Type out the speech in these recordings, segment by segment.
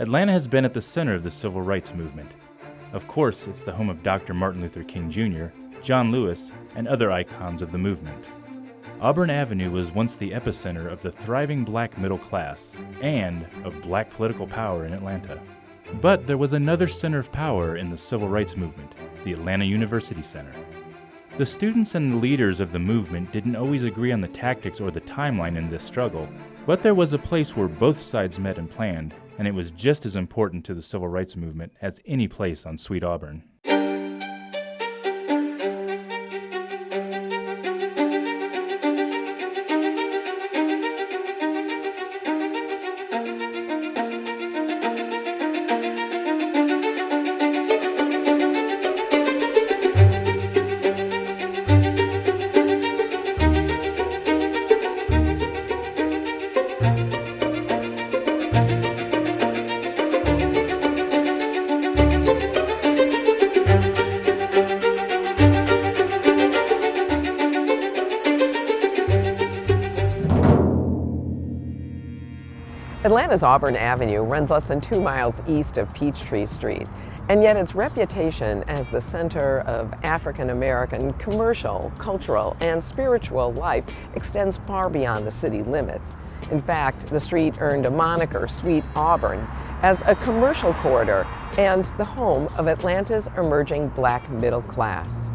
Atlanta has been at the center of the civil rights movement. Of course, it's the home of Dr. Martin Luther King Jr., John Lewis, and other icons of the movement. Auburn Avenue was once the epicenter of the thriving black middle class and of black political power in Atlanta. But there was another center of power in the civil rights movement, the Atlanta University Center. The students and the leaders of the movement didn't always agree on the tactics or the timeline in this struggle, but there was a place where both sides met and planned, and it was just as important to the civil rights movement as any place on Sweet Auburn. Atlanta's Auburn Avenue runs less than 2 miles east of Peachtree Street, and yet its reputation as the center of African American commercial, cultural, and spiritual life extends far beyond the city limits. In fact, the street earned a moniker, Sweet Auburn, as a commercial corridor and the home of Atlanta's emerging black middle class.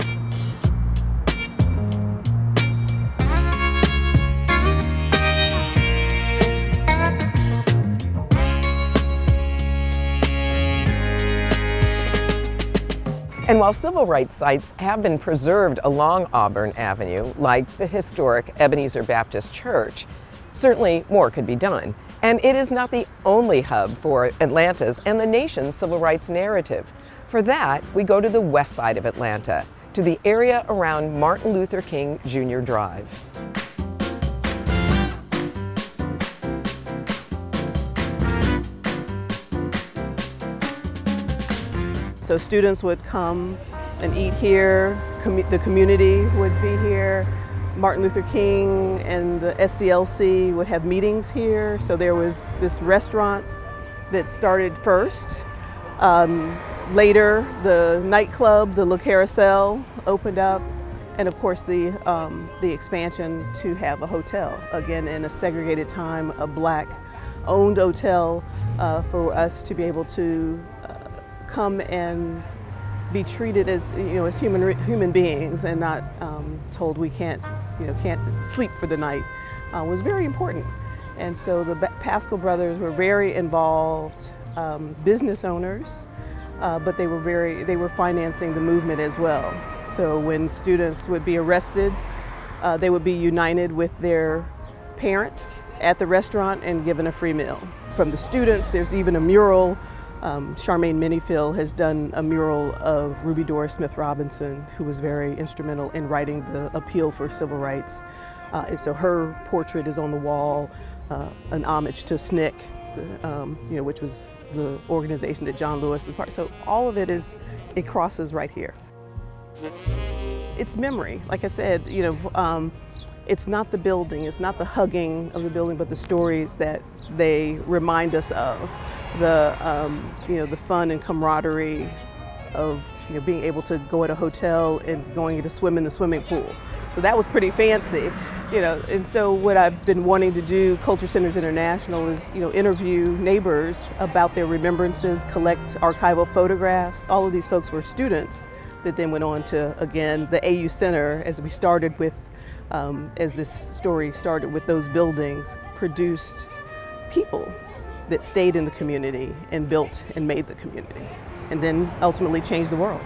And while civil rights sites have been preserved along Auburn Avenue, like the historic Ebenezer Baptist Church, certainly more could be done. And it is not the only hub for Atlanta's and the nation's civil rights narrative. For that, we go to the west side of Atlanta, to the area around Martin Luther King Jr Drive. So students would come and eat here, the community would be here. Martin Luther King and the SCLC would have meetings here. So there was this restaurant that started first. Later, the nightclub, the Le Carousel, opened up. And of course, the expansion to have a hotel. Again, in a segregated time, a Black-owned hotel for us to be able to come and be treated as as human beings and not told we can't sleep for the night was very important. And so the Paschal brothers were very involved business owners, but they were financing the movement as well. So when students would be arrested, they would be united with their parents at the restaurant and given a free meal. From the students, there's even a mural. Charmaine Minifield has done a mural of Ruby Doris Smith Robinson, who was very instrumental in writing the appeal for civil rights. And so her portrait is on the wall, an homage to SNCC, which was the organization that John Lewis was part of. So all of it crosses right here. It's memory, like I said, it's not the building, it's not the hugging of the building, but the stories that they remind us of. The fun and camaraderie of being able to go at a hotel and going to swim in the swimming pool. So that was pretty fancy, And so what I've been wanting to do, Culture Centers International, is interview neighbors about their remembrances, collect archival photographs. All of these folks were students that then went on to, again, the AU Center, as we started with, as this story started with those buildings, produced people that stayed in the community and built and made the community, and then ultimately changed the world.